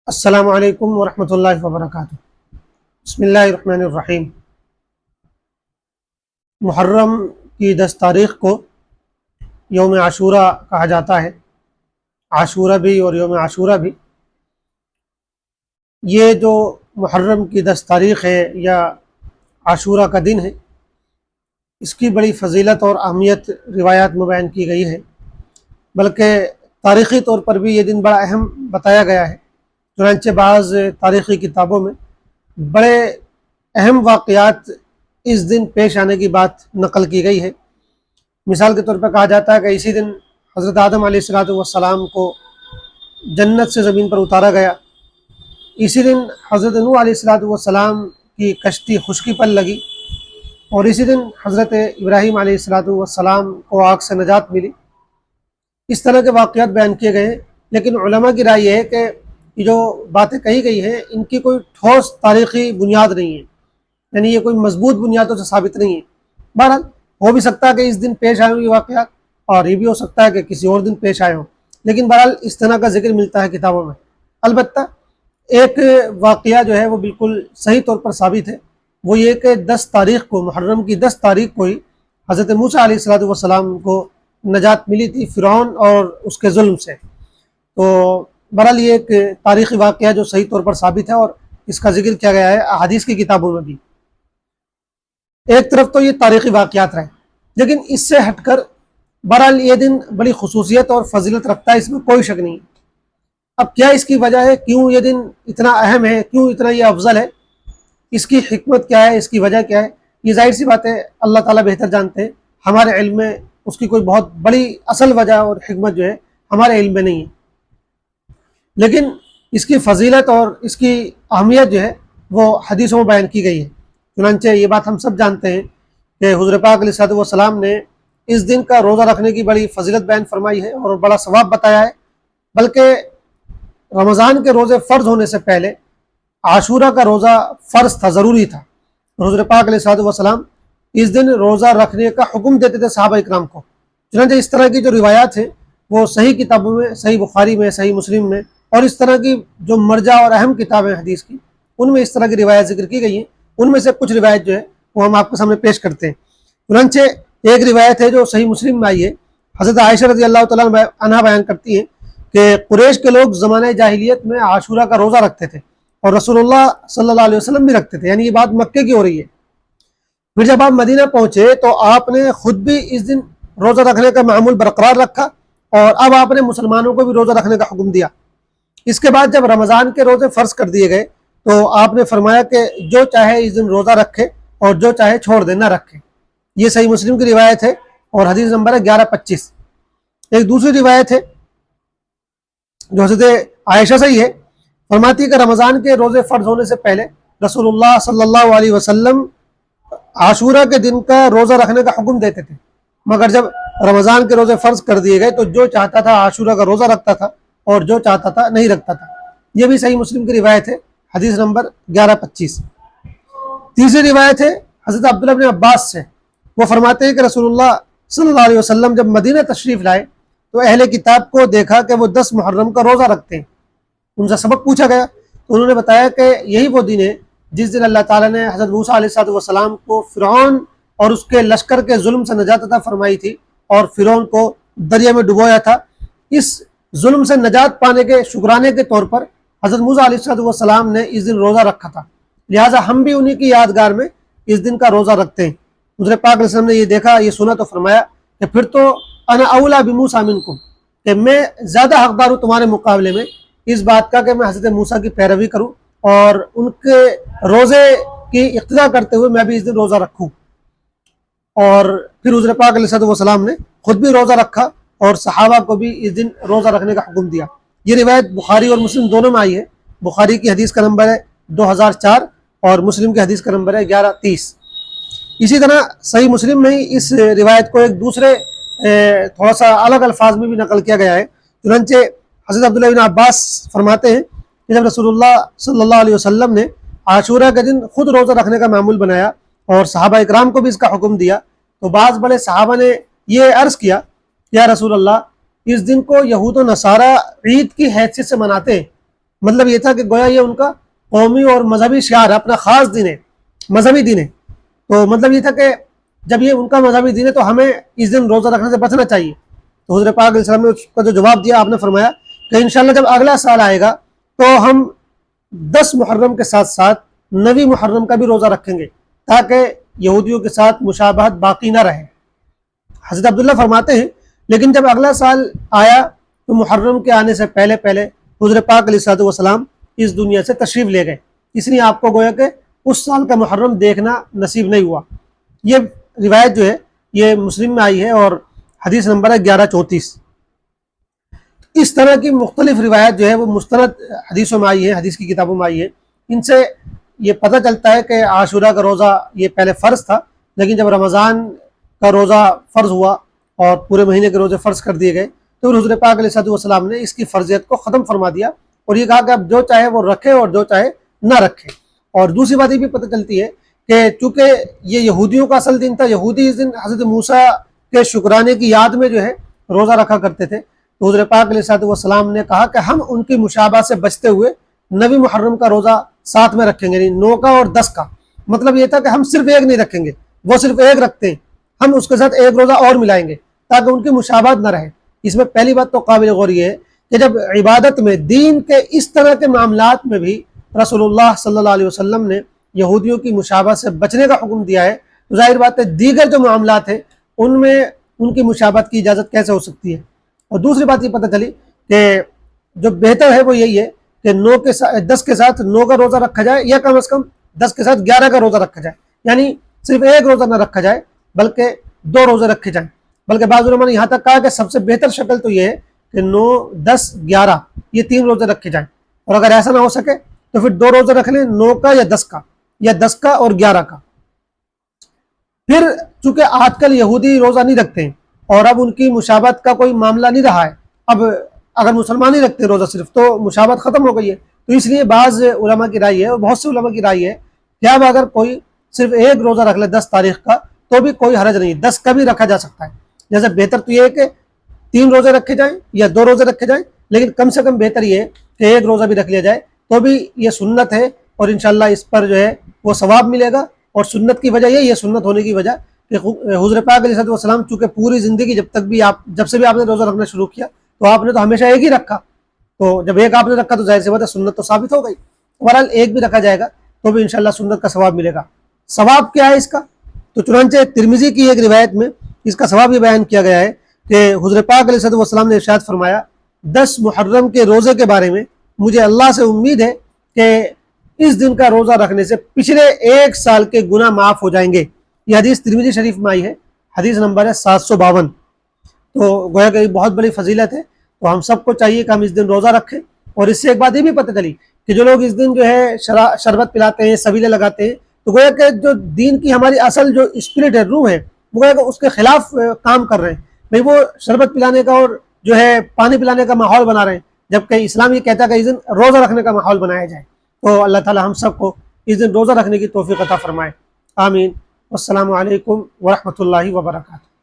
السلام علیکم ورحمۃ اللہ وبرکاتہ۔ بسم اللہ الرحمن الرحیم۔ محرم کی 10 تاریخ کو یوم عاشورہ کہا جاتا ہے، عاشورہ بھی اور یوم عاشورہ بھی۔ یہ جو محرم کی 10 تاریخ ہے یا عاشورہ کا دن ہے، اس کی بڑی فضیلت اور اہمیت روایات میں بیان کی گئی ہے، بلکہ تاریخی طور پر بھی یہ دن بڑا اہم بتایا گیا ہے۔ چنانچہ بعض تاریخی کتابوں میں بڑے اہم واقعات اس دن پیش آنے کی بات نقل کی گئی ہے۔ مثال کے طور پر کہا جاتا ہے کہ اسی دن حضرت آدم علیہ السلام کو جنت سے زمین پر اتارا گیا، اسی دن حضرت نوح علیہ السلام کی کشتی خشکی پر لگی، اور اسی دن حضرت ابراہیم علیہ السلام کو آگ سے نجات ملی۔ اس طرح کے واقعات بیان کیے گئے ہیں، لیکن علماء کی رائے یہ ہے کہ یہ جو باتیں کہی گئی ہیں ان کی کوئی ٹھوس تاریخی بنیاد نہیں ہے، یعنی یہ کوئی مضبوط بنیادوں سے ثابت نہیں ہے۔ بہرحال ہو بھی سکتا ہے کہ اس دن پیش آئے ہوں یہ واقعات، اور یہ بھی ہو سکتا ہے کہ کسی اور دن پیش آئے ہوں، لیکن بہرحال اس طرح کا ذکر ملتا ہے کتابوں میں۔ البتہ ایک واقعہ جو ہے وہ بالکل صحیح طور پر ثابت ہے، وہ یہ کہ 10 تاریخ کو، محرم کی 10 تاریخ کو ہی حضرت موسیٰ علیہ السلام کو نجات ملی تھی فرعون اور اس کے ظلم سے۔ تو بہرحال یہ ایک تاریخی واقعہ جو صحیح طور پر ثابت ہے، اور اس کا ذکر کیا گیا ہے احادیث کی کتابوں میں بھی۔ ایک طرف تو یہ تاریخی واقعات رہے، لیکن اس سے ہٹ کر بہرحال یہ دن بڑی خصوصیت اور فضیلت رکھتا ہے، اس میں کوئی شک نہیں۔ اب کیا اس کی وجہ ہے، کیوں یہ دن اتنا اہم ہے، کیوں اتنا یہ افضل ہے، اس کی حکمت کیا ہے، اس کی وجہ کیا ہے، یہ ظاہر سی بات ہے اللہ تعالیٰ بہتر جانتے ہیں۔ ہمارے علم میں اس کی کوئی بہت بڑی اصل وجہ اور حکمت جو ہے ہمارے علم میں نہیں ہے، لیکن اس کی فضیلت اور اس کی اہمیت جو ہے وہ حدیثوں میں بیان کی گئی ہے۔ چنانچہ یہ بات ہم سب جانتے ہیں کہ حضور پاک علیہ السلام نے اس دن کا روزہ رکھنے کی بڑی فضیلت بیان فرمائی ہے اور بڑا ثواب بتایا ہے، بلکہ رمضان کے روزے فرض ہونے سے پہلے عاشورہ کا روزہ فرض تھا، ضروری تھا۔ حضور پاک علیہ السلام اس دن روزہ رکھنے کا حکم دیتے تھے صحابہ اکرام کو۔ چنانچہ اس طرح کی جو روایات ہیں وہ صحیح کتابوں میں، صحیح بخاری میں، صحیح مسلم میں، اور اس طرح کی جو مرجع اور اہم کتابیں حدیث کی، ان میں اس طرح کی روایت ذکر کی گئی ہیں۔ ان میں سے کچھ روایت جو ہے وہ ہم آپ کے سامنے پیش کرتے ہیں۔ چنانچہ ایک روایت ہے جو صحیح مسلم میں آئی ہے، حضرت عائشہ رضی اللہ تعالیٰ عنہا بیان کرتی ہیں کہ قریش کے لوگ زمانہ جاہلیت میں عاشورہ کا روزہ رکھتے تھے، اور رسول اللہ صلی اللہ علیہ وسلم بھی رکھتے تھے، یعنی یہ بات مکے کی ہو رہی ہے۔ پھر جب آپ مدینہ پہنچے تو آپ نے خود بھی اس دن روزہ رکھنے کا معمول برقرار رکھا، اور اب آپ نے مسلمانوں کو بھی روزہ رکھنے کا حکم دیا۔ اس کے بعد جب رمضان کے روزے فرض کر دیے گئے تو آپ نے فرمایا کہ جو چاہے اس دن روزہ رکھے اور جو چاہے چھوڑ دے، نہ رکھے۔ یہ صحیح مسلم کی روایت ہے اور حدیث نمبر ہے 1125۔ ایک دوسری روایت ہے جو حضرت عائشہ سے ہی ہے، فرماتی ہے کہ رمضان کے روزے فرض ہونے سے پہلے رسول اللہ صلی اللہ علیہ وسلم عاشورہ کے دن کا روزہ رکھنے کا حکم دیتے تھے، مگر جب رمضان کے روزے فرض کر دیے گئے تو جو چاہتا تھا عاشورہ کا روزہ رکھتا تھا اور جو چاہتا تھا نہیں رکھتا تھا۔ یہ بھی صحیح مسلم کی روایت ہے، حدیث نمبر 1125۔ تیسری روایت ہے حضرت عبداللہ بن عباس سے، وہ فرماتے ہیں کہ رسول اللہ صلی اللہ علیہ وسلم جب مدینہ تشریف لائے تو اہل کتاب کو دیکھا کہ وہ 10 محرم کا روزہ رکھتے ہیں۔ ان سے سبق پوچھا گیا تو انہوں نے بتایا کہ یہی وہ دن ہے جس دن اللہ تعالیٰ نے حضرت موسیٰ علیہ السلام کو فرعون اور اس کے لشکر کے ظلم سے نجات عطا فرمائی تھی اور فرعون کو دریا میں ڈبویا تھا۔ اس ظلم سے نجات پانے کے شکرانے کے طور پر حضرت موسیٰ علیہ السلام نے اس دن روزہ رکھا تھا، لہٰذا ہم بھی انہی کی یادگار میں اس دن کا روزہ رکھتے ہیں۔ حضور پاک علیہ السلام نے یہ دیکھا، یہ سنا تو فرمایا کہ پھر تو انا اولا بموسیٰ منکم، کہ میں زیادہ حقدار ہوں تمہارے مقابلے میں اس بات کا کہ میں حضرت موسیٰ کی پیروی کروں اور ان کے روزے کی اقتدا کرتے ہوئے میں بھی اس دن روزہ رکھوں۔ اور پھر حضور پاک علیہ السلام نے خود بھی روزہ رکھا اور صحابہ کو بھی اس دن روزہ رکھنے کا حکم دیا۔ یہ روایت بخاری اور مسلم دونوں میں آئی ہے۔ بخاری کی حدیث کا نمبر ہے 2004 اور مسلم کی حدیث کا نمبر ہے 1130۔ اسی طرح صحیح مسلم میں ہی اس روایت کو ایک دوسرے تھوڑا سا الگ الفاظ میں بھی نقل کیا گیا ہے۔ چنانچہ حضرت عبداللہ بن عباس فرماتے ہیں کہ جب رسول اللہ صلی اللہ علیہ وسلم نے عاشورہ کے دن خود روزہ رکھنے کا معمول بنایا اور صحابہ اکرام کو بھی اس کا حکم دیا تو بعض بڑے صحابہ نے یہ عرض کیا، یا رسول اللہ، اس دن کو یہود و نصارہ عید کی حیثیت سے مناتے ہیں، مطلب یہ تھا کہ گویا یہ ان کا قومی اور مذہبی شعار ہے، اپنا خاص دین ہے، مذہبی دین ہے. تو مطلب یہ تھا کہ جب یہ ان کا مذہبی دین ہے تو ہمیں اس دن روزہ رکھنے سے بچنا چاہیے. تو حضرت پاک علیہ السلام نے اس کا جو جواب دیا، آپ نے فرمایا کہ انشاءاللہ جب اگلا سال آئے گا تو ہم 10 محرم کے ساتھ ساتھ 9 محرم کا بھی روزہ رکھیں گے تاکہ یہودیوں کے ساتھ مشابہت باقی نہ رہے. حضرت عبداللہ فرماتے ہیں لیکن جب اگلا سال آیا تو محرم کے آنے سے پہلے حضرت پاک علیہ السلام اس دنیا سے تشریف لے گئے، اس لیے آپ کو گویا کہ اس سال کا محرم دیکھنا نصیب نہیں ہوا. یہ روایت جو ہے یہ مسلم میں آئی ہے اور حدیث نمبر ہے 1134. اس طرح کی مختلف روایت جو ہے وہ مستند حدیثوں میں آئی ہے، حدیث کی کتابوں میں آئی ہے. ان سے یہ پتہ چلتا ہے کہ عاشورہ کا روزہ یہ پہلے فرض تھا، لیکن جب رمضان کا روزہ فرض ہوا اور پورے مہینے کے روزے فرض کر دیے گئے تو حضرت پاک علیہ السلام نے اس کی فرضیت کو ختم فرما دیا اور یہ کہا کہ اب جو چاہے وہ رکھے اور جو چاہے نہ رکھے. اور دوسری بات یہ بھی پتہ چلتی ہے کہ چونکہ یہ یہودیوں کا اصل دن تھا، یہودی اس دن حضرت موسیٰ کے شکرانے کی یاد میں جو ہے روزہ رکھا کرتے تھے، تو حضرت پاک علیہ السلام نے کہا کہ ہم ان کی مشابہت سے بچتے ہوئے 9 محرم کا روزہ ساتھ میں رکھیں گے، یعنی 9 کا اور 10 کا. مطلب یہ تھا کہ ہم صرف ایک نہیں رکھیں گے، وہ صرف ایک رکھتے ہیں، ہم اس کے ساتھ ایک روزہ اور ملائیں گے تاکہ ان کی مشابہت نہ رہے. اس میں پہلی بات تو قابل غور یہ ہے کہ جب عبادت میں دین کے اس طرح کے معاملات میں بھی رسول اللہ صلی اللہ علیہ وسلم نے یہودیوں کی مشابہت سے بچنے کا حکم دیا ہے تو ظاہر بات ہے دیگر جو معاملات ہیں ان میں ان کی مشابہت کی اجازت کیسے ہو سکتی ہے. اور دوسری بات یہ پتہ چلی کہ جو بہتر ہے وہ یہی ہے کہ 10 کے ساتھ 9 کا روزہ رکھا جائے یا کم از کم 10 کے ساتھ 11 کا روزہ رکھا جائے، یعنی صرف ایک روزہ نہ رکھا جائے بلکہ 2 روزے رکھے جائیں. بلکہ بعض علماء نے یہاں تک کہا کہ سب سے بہتر شکل تو یہ ہے کہ 9 10 11 یہ 3 روزے رکھے جائیں، اور اگر ایسا نہ ہو سکے تو پھر 2 روزے رکھ لیں، 9 کا یا 10 کا، یا 10 کا اور 11 کا. پھر چونکہ آج کل یہودی روزہ نہیں رکھتے ہیں اور اب ان کی مشابہت کا کوئی معاملہ نہیں رہا ہے، اب اگر مسلمان ہی رکھتے روزہ صرف تو مشابہت ختم ہو گئی ہے. تو اس لیے بعض علماء کی رائے ہے اور بہت سے علماء کی رائے ہے کہ اب اگر کوئی صرف ایک روزہ رکھ لے 10 تاریخ کا تو بھی کوئی حرج نہیں، 10 کا بھی رکھا جا سکتا ہے. جیسے بہتر تو یہ ہے کہ 3 روزے رکھے جائیں یا 2 روزے رکھے جائیں، لیکن کم سے کم بہتر یہ ہے کہ ایک روزہ بھی رکھ لیا جائے تو بھی یہ سنت ہے اور انشاءاللہ اس پر جو ہے وہ ثواب ملے گا. اور سنت کی وجہ یہ سنت ہونے کی وجہ کہ حضرت پاک علیہ السلام چونکہ پوری زندگی جب سے بھی آپ نے روزہ رکھنا شروع کیا تو آپ نے تو ہمیشہ ایک ہی رکھا، تو جب ایک آپ نے رکھا تو ظاہر سی بات ہے سنت تو ثابت ہو گئی. بہرحال ایک بھی رکھا جائے گا تو بھی انشاءاللہ سنت کا ثواب ملے گا. ثواب کیا ہے اس کا؟ تو چنانچہ ترمذی کی ایک روایت میں اس کا ثواب یہ بیان کیا گیا ہے کہ حضرت پاک علیہ السلام نے ارشاد فرمایا 10 محرم کے روزے کے بارے میں مجھے اللہ سے امید ہے کہ اس دن کا روزہ رکھنے سے پچھلے 1 سال کے گناہ معاف ہو جائیں گے. یہ حدیث ترمذی شریف میں آئی ہے، حدیث نمبر ہے 752. تو گویا کہ بہت بڑی فضیلت ہے، تو ہم سب کو چاہیے کہ ہم اس دن روزہ رکھیں. اور اس سے ایک بات یہ بھی پتہ چلی کہ جو لوگ اس دن جو ہے شربت پلاتے ہیں، سبیلے لگاتے ہیں، تو گویا کہ جو دین کی ہماری اصل جو اسپرٹ ہے، روح ہے، وہ گویا کہ اس کے خلاف کام کر رہے ہیں. بھئی وہ شربت پلانے کا اور جو ہے پانی پلانے کا ماحول بنا رہے ہیں، جبکہ اسلام یہ کہتا ہے کہ اس دن روزہ رکھنے کا ماحول بنایا جائے. تو اللہ تعالی ہم سب کو اس دن روزہ رکھنے کی توفیق عطا فرمائے. آمین. والسلام علیکم ورحمۃ اللہ وبرکاتہ.